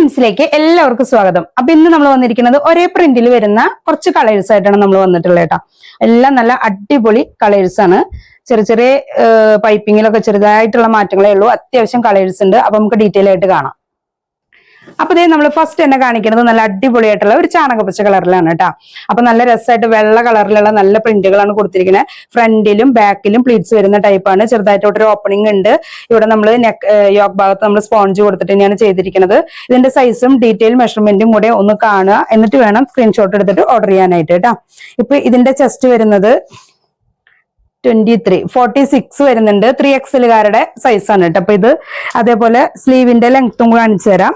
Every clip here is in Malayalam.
പ്രിന്റ്സിലേക്ക് എല്ലാവർക്കും സ്വാഗതം. അപ്പൊ ഇന്ന് നമ്മൾ വന്നിരിക്കുന്നത് ഒരേ പ്രിന്റിൽ വരുന്ന കുറച്ച് കളേഴ്സ് ആയിട്ടാണ് നമ്മൾ വന്നിട്ടുള്ളത് കേട്ടോ. എല്ലാം നല്ല അടിപൊളി കളേഴ്സ് ആണ്. ചെറിയ ചെറിയ പൈപ്പിങ്ങിലൊക്കെ ചെറുതായിട്ടുള്ള മാറ്റങ്ങളേ ഉള്ളൂ. അത്യാവശ്യം കളേഴ്സ് ഉണ്ട്. അപ്പൊ നമുക്ക് ഡീറ്റെയിൽ ആയിട്ട് കാണാം. അപ്പൊ ഇതേ നമ്മൾ ഫസ്റ്റ് തന്നെ കാണിക്കുന്നത് നല്ല അടിപൊളിയായിട്ടുള്ള ഒരു ചാണകപ്പച്ച കളറിലാണ് കേട്ടോ. അപ്പൊ നല്ല രസമായിട്ട് വെള്ള കളറിലുള്ള നല്ല പ്രിന്റുകളാണ് കൊടുത്തിരിക്കുന്നത്. ഫ്രണ്ടിലും ബാക്കിലും പ്ലീറ്റ്സ് വരുന്ന ടൈപ്പാണ്. ചെറുതായിട്ടൊരു ഓപ്പണിംഗ് ഉണ്ട്. ഇവിടെ നമ്മൾ യോക്ക് ഭാഗത്ത് നമ്മൾ സ്പോഞ്ച് കൊടുത്തിട്ട് തന്നെയാണ് ചെയ്തിരിക്കുന്നത്. ഇതിന്റെ സൈസും ഡീറ്റെയിൽ മെഷർമെന്റും കൂടെ ഒന്ന് കാണുക, എന്നിട്ട് വേണം സ്ക്രീൻഷോട്ട് എടുത്തിട്ട് ഓർഡർ ചെയ്യാനായിട്ട് കേട്ടോ. ഇപ്പൊ ഇതിന്റെ ചെസ്റ്റ് വരുന്നത് 46 വരുന്നുണ്ട്. 3XL സൈസാണ് കേട്ടോ. അപ്പൊ ഇത് അതേപോലെ സ്ലീവിന്റെ ലെങ്ത്തും കാണിച്ചു തരാം.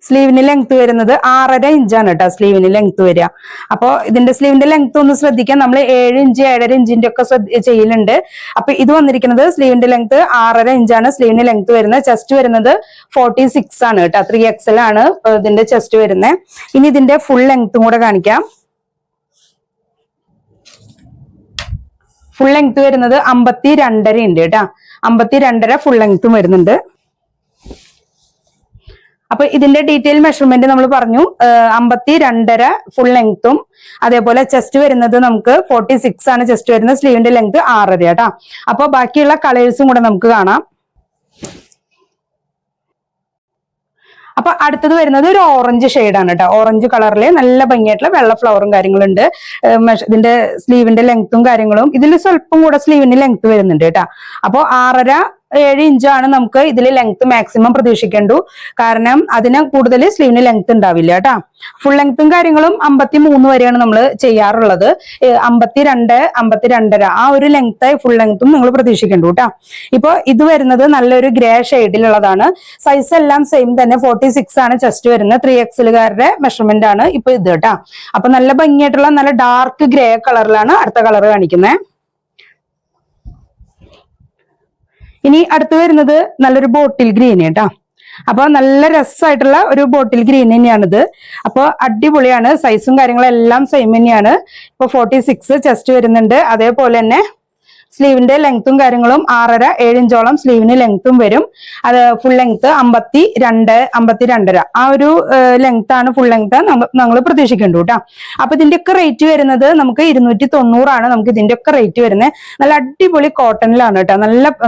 സ്ലീവിന് ലെങ്ത് വരുന്നത് 6.5 ഇഞ്ചാണ് കേട്ടോ. സ്ലീവിന് ലെങ്ത് വരിക. അപ്പൊ ഇതിന്റെ സ്ലീവിന്റെ ലെങ്ത് ഒന്ന് ശ്രദ്ധിക്കാം. നമ്മൾ 7 ഇഞ്ച് 7.5 ഇഞ്ചിന്റെ ഒക്കെ ചെയ്യലുണ്ട്. അപ്പൊ ഇത് വന്നിരിക്കുന്നത് സ്ലീവിന്റെ ലെങ്ത് 6.5 ഇഞ്ചാണ് സ്ലീവിന് ലെങ്ത് വരുന്നത്. ചെസ്റ്റ് വരുന്നത് 46 ആണ് കേട്ടോ. 3XL ആണ് ഇതിന്റെ ചെസ്റ്റ് വരുന്നത്. ഇനി ഇതിന്റെ ഫുൾ ലെങ്ത്തും കൂടെ കാണിക്കാം. ഫുൾ ലെങ്ത് വരുന്നത് 52.5 ഉണ്ട് കേട്ടോ. 52.5 ഫുൾ ലെങ്ത്തും വരുന്നുണ്ട്. അപ്പൊ ഇതിന്റെ ഡീറ്റെയിൽ മെഷർമെന്റ് നമ്മൾ പറഞ്ഞു. 52.5 ഫുൾ ലെങ്ത്തും അതേപോലെ ചെസ്റ്റ് വരുന്നത് നമുക്ക് 46 ആണ് ചെസ്റ്റ് വരുന്നത്. സ്ലീവിന്റെ ലെങ്ത് 6.5 കേട്ടോ. അപ്പൊ ബാക്കിയുള്ള കളേഴ്സും കൂടെ നമുക്ക് കാണാം. അപ്പൊ അടുത്തത് വരുന്നത് ഒരു ഓറഞ്ച് ഷെയ്ഡാണ് കേട്ടോ. ഓറഞ്ച് കളറില് നല്ല ഭംഗിയായിട്ടുള്ള വെള്ള ഫ്ലവറും കാര്യങ്ങളുണ്ട്. ഇതിന്റെ സ്ലീവിന്റെ ലെങ്ത്തും കാര്യങ്ങളും ഇതിൽ സ്വല്പം കൂടെ സ്ലീവിന്റെ ലെങ്ത് വരുന്നുണ്ട് കേട്ടോ. അപ്പൊ 6.5-7 ഇഞ്ചാണ് നമുക്ക് ഇതിൽ ലെങ്ത് മാക്സിമം പ്രതീക്ഷിക്കേണ്ടു. കാരണം അതിന് കൂടുതൽ സ്ലീവിന് ലെങ്ത് ഉണ്ടാവില്ല കേട്ടോ. ഫുൾ ലെങ്ത്തും കാര്യങ്ങളും 53 വരെയാണ് നമ്മൾ ചെയ്യാറുള്ളത്. 52-52.5 ആ ഒരു ലെങ്തായി ഫുൾ ലെങ്ത്തും നിങ്ങൾ പ്രതീക്ഷിക്കേണ്ടു കേട്ടോ. ഇപ്പൊ ഇത് വരുന്നത് നല്ലൊരു ഗ്രേ ഷെയ്ഡിലുള്ളതാണ്. സൈസ് എല്ലാം സെയിം തന്നെ. 46 ആണ് ചെസ്റ്റ് വരുന്നത്. 3XL മെഷർമെന്റ് ആണ് ഇപ്പൊ ഇത് കേട്ടോ. അപ്പൊ നല്ല ഭംഗിയായിട്ടുള്ള നല്ല ഡാർക്ക് ഗ്രേ കളറിലാണ് അടുത്ത കളർ കാണിക്കുന്നത്. ഇനി അടുത്ത് വരുന്നത് നല്ലൊരു ബോട്ടിൽ ഗ്രീൻ കേട്ടോ. അപ്പൊ നല്ല രസമായിട്ടുള്ള ഒരു ബോട്ടിൽ ഗ്രീൻ തന്നെയാണിത്. അപ്പൊ അടിപൊളിയാണ്. സൈസും കാര്യങ്ങളും എല്ലാം സെയിം തന്നെയാണ്. ഇപ്പൊ 46 ചെസ്റ്റ് വരുന്നുണ്ട്. അതേപോലെ തന്നെ സ്ലീവിന്റെ ലെങ്ത്തും കാര്യങ്ങളും 6.5-7 ഇഞ്ചോളം സ്ലീവിന് ലെങ്ത്തും വരും. അത് ഫുൾ ലെങ്ത് 52-52.5 ആ ഒരു ലെങ്ത് ആണ് ഫുൾ ലെങ്ത് നമ്മൾ പ്രതീക്ഷിക്കേണ്ടു കേട്ടോ. അപ്പൊ ഇതിന്റെ ഒക്കെ റേറ്റ് വരുന്നത് നമുക്ക് 290 ആണ് നമുക്ക് ഇതിന്റെ ഒക്കെ റേറ്റ് വരുന്നത്. നല്ല അടിപൊളി കോട്ടണിലാണ് കേട്ടോ.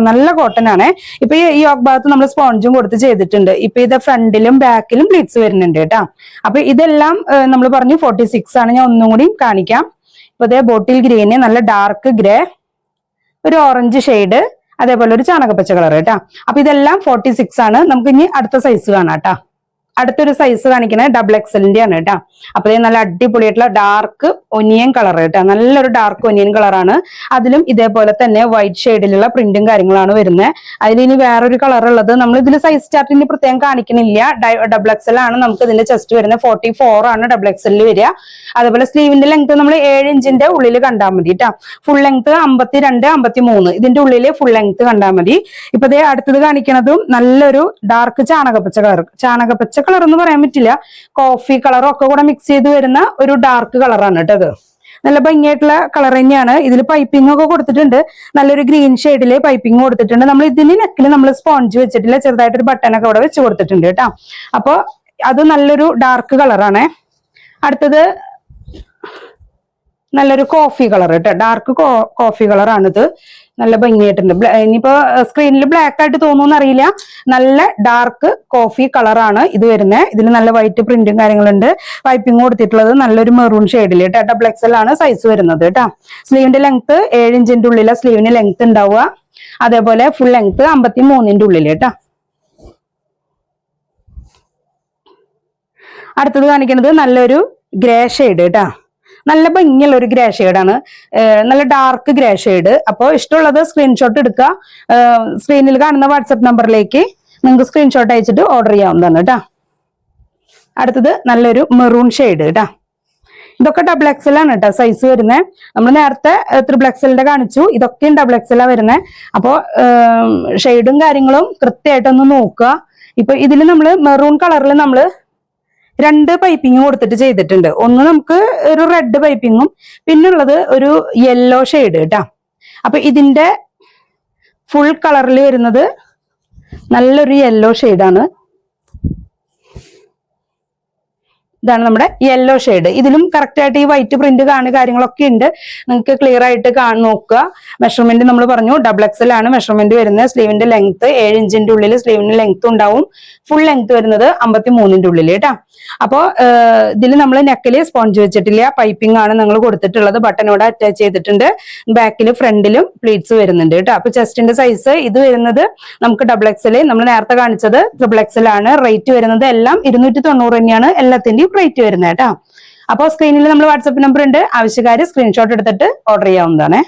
നല്ല കോട്ടൺ ആണ്. ഇപ്പൊ ഈ യോക്ക് ഭാഗത്ത് നമ്മൾ സ്പോഞ്ചും കൊടുത്ത് ചെയ്തിട്ടുണ്ട്. ഇപ്പൊ ഇത് ഫ്രണ്ടിലും ബാക്കിലും പ്ലീറ്റ്സ് വരുന്നുണ്ട് കേട്ടോ. അപ്പൊ ഇതെല്ലാം നമ്മൾ പറഞ്ഞു 46 ആണ്. ഞാൻ ഒന്നും കൂടി കാണിക്കാം. ഇപ്പൊ ഇതേ ബോട്ടിൽ ഗ്രീന്, നല്ല ഡാർക്ക് ഗ്രേ, ഒരു ഓറഞ്ച് ഷെയ്ഡ്, അതേപോലെ ഒരു ചാണകപ്പച്ച കളർ കേട്ടോ. അപ്പൊ ഇതെല്ലാം 46 ആണ്. നമുക്ക് ഇനി അടുത്ത സൈസ് കാണാം കേട്ടോ. അടുത്തൊരു സൈസ് കാണിക്കുന്നത് XXL ആണ് കേട്ടോ. അപ്പൊ ഇത് നല്ല അടിപൊളിയായിട്ടുള്ള ഡാർക്ക് ഒനിയൻ കളർ കേട്ടോ. നല്ലൊരു ഡാർക്ക് ഒനിയൻ കളറാണ്. അതിലും ഇതേപോലെ തന്നെ വൈറ്റ് ഷെയ്ഡിലുള്ള പ്രിന്റും കാര്യങ്ങളാണ് വരുന്നത്. അതിലിനി വേറൊരു കളർ ഉള്ളത് നമ്മൾ ഇതിൽ സൈസ് ചാർട്ടിന് പ്രത്യേകം കാണിക്കണില്ല. XXL ആണ് നമുക്ക് ഇതിന്റെ ചെസ്റ്റ് വരുന്നത്. 44 ആണ് XXL വരിക. അതേപോലെ സ്ലീവിന്റെ ലെങ്ത് നമ്മൾ 7 ഇഞ്ചിന്റെ ഉള്ളിൽ കണ്ടാൽ മതി കേട്ടോ. ഫുൾ ലെങ്ത് 52-53 ഇതിന്റെ ഉള്ളിൽ ഫുൾ ലെങ്ത് കണ്ടാൽ മതി. ഇപ്പൊ ഇതേ അടുത്തത് കാണിക്കുന്നതും നല്ലൊരു ഡാർക്ക് ചാണകപ്പച്ച കളർ. ചാണകപ്പച്ച കളർ എന്ന് പറയാൻ പറ്റില്ല, കോഫി കളറും ഒക്കെ കൂടെ മിക്സ് ചെയ്ത് വരുന്ന ഒരു ഡാർക്ക് കളറാണ് കേട്ടോ. അത് നല്ല ഭംഗിയായിട്ടുള്ള കളർ തന്നെയാണ്. ഇതിൽ പൈപ്പിംഗ് ഒക്കെ കൊടുത്തിട്ടുണ്ട്. നല്ലൊരു ഗ്രീൻ ഷെയ്ഡില് പൈപ്പിംഗ് കൊടുത്തിട്ടുണ്ട്. നമ്മൾ ഇതിന് നെക്കിൽ നമ്മൾ സ്പോഞ്ച് വെച്ചിട്ടില്ല, ചെറുതായിട്ടൊരു ബട്ടനൊക്കെ അവിടെ വെച്ച് കൊടുത്തിട്ടുണ്ട് കേട്ടോ. അപ്പൊ അത് നല്ലൊരു ഡാർക്ക് കളറാണ്. അടുത്തത് നല്ലൊരു കോഫി കളർ കേട്ടോ. ഡാർക്ക് കോഫി കളറാണിത്. നല്ല ഭംഗിയായിട്ടുണ്ട്. ഇനിയിപ്പോ സ്ക്രീനിൽ ബ്ലാക്ക് ആയിട്ട് തോന്നുമെന്ന് അറിയില്ല. നല്ല ഡാർക്ക് കോഫി കളറാണ് ഇത് വരുന്നത്. ഇതിൽ നല്ല വൈറ്റ് പ്രിന്റും കാര്യങ്ങളുണ്ട്. പൈപ്പിംഗ് കൊടുത്തിട്ടുള്ളത് നല്ലൊരു മെറൂൺ ഷെയ്ഡിൽ കേട്ടോ. XXL ആണ് സൈസ് വരുന്നത് കേട്ടോ. സ്ലീവിന്റെ ലെങ്ത് 7 ഇഞ്ചിന്റെ ഉള്ളിലെ സ്ലീവിന് ലെങ്ത് ഉണ്ടാവുക. അതേപോലെ ഫുൾ ലെങ്ത് 53 ഉള്ളിൽ കേട്ടോ. അടുത്തത് കാണിക്കുന്നത് നല്ലൊരു ഗ്രേ ഷെയ്ഡ് കേട്ടോ. നല്ല ഭംഗിയുള്ള ഒരു ഗ്രേ ഷെയ്ഡാണ്. നല്ല ഡാർക്ക് ഗ്രേ ഷെയ്ഡ്. അപ്പോൾ ഇഷ്ടമുള്ളത് സ്ക്രീൻഷോട്ട് എടുക്കുക. സ്ക്രീനിൽ കാണുന്ന വാട്സപ്പ് നമ്പറിലേക്ക് നിങ്ങൾക്ക് സ്ക്രീൻഷോട്ട് അയച്ചിട്ട് ഓർഡർ ചെയ്യാവുന്നതാണ് കേട്ടോ. അടുത്തത് നല്ലൊരു മെറൂൺ ഷെയ്ഡ് കേട്ടോ. ഇതൊക്കെ XXL ആണ് കേട്ടോ സൈസ് വരുന്നത്. നമ്മൾ നേരത്തെ XXL കാണിച്ചു. ഇതൊക്കെയും XXL വരുന്നത്. അപ്പോൾ ഷെയ്ഡും കാര്യങ്ങളും കൃത്യമായിട്ടൊന്ന് നോക്കുക. ഇപ്പൊ ഇതിൽ നമ്മൾ മെറൂൺ കളറിൽ നമ്മൾ 2 പൈപ്പിംഗ് കൊടുത്തിട്ട് ചെയ്തിട്ടുണ്ട്. ഒന്ന് നമുക്ക് ഒരു റെഡ് പൈപ്പിങ്ങും പിന്നുള്ളത് ഒരു യെല്ലോ ഷെയ്ഡ് കേട്ടോ. അപ്പൊ ഇതിന്റെ ഫുൾ കളറിൽ വരുന്നത് നല്ലൊരു യെല്ലോ ഷെയ്ഡാണ്. ഇതാണ് നമ്മുടെ യെല്ലോ ഷെയ്ഡ്. ഇതിലും കറക്റ്റ് ആയിട്ട് ഈ വൈറ്റ് പ്രിന്റ് കാര്യങ്ങളൊക്കെ ഉണ്ട്. നിങ്ങൾക്ക് ക്ലിയർ ആയിട്ട് നോക്കുക. മെഷർമെന്റ് നമ്മൾ പറഞ്ഞു XXL ആണ് മെഷർമെന്റ് വരുന്നത്. സ്ലീവിന്റെ ലെങ്ത് 7 ഇഞ്ചിന്റെ ഉള്ളിൽ സ്ലീവിന്റെ ലെങ്ത് ഉണ്ടാവും. ഫുൾ ലെങ്ത് വരുന്നത് 53ന്റെ ഉള്ളിൽ കേട്ടോ. അപ്പോ ഇതിൽ നമ്മൾ നെക്കില് സ്പോഞ്ച് വെച്ചിട്ടില്ല, പൈപ്പിംഗ് ആണ് നിങ്ങൾ കൊടുത്തിട്ടുള്ളത്. ബട്ടനോട് അറ്റാച്ച് ചെയ്തിട്ടുണ്ട്. ബാക്കിലും ഫ്രണ്ടിലും പ്ലീറ്റ്സ് വരുന്നുണ്ട് കേട്ടോ. അപ്പൊ ചെസ്റ്റിന്റെ സൈസ് ഇത് വരുന്നത് നമുക്ക് XXL, നമ്മൾ നേരത്തെ കാണിച്ചത് XXL ആണ്. റേറ്റ് വരുന്നത് എല്ലാം 290 തന്നെയാണ് എല്ലാത്തിന്റെയും റേറ്റ് വരുന്നത് കേട്ടോ. അപ്പോൾ സ്ക്രീനിൽ നമ്മൾ വാട്സ്ആപ്പ് നമ്പർ ഉണ്ട്, ആവശ്യക്കാര് സ്ക്രീൻഷോട്ട് എടുത്തിട്ട് ഓർഡർ ചെയ്യാവുന്നതാണ്.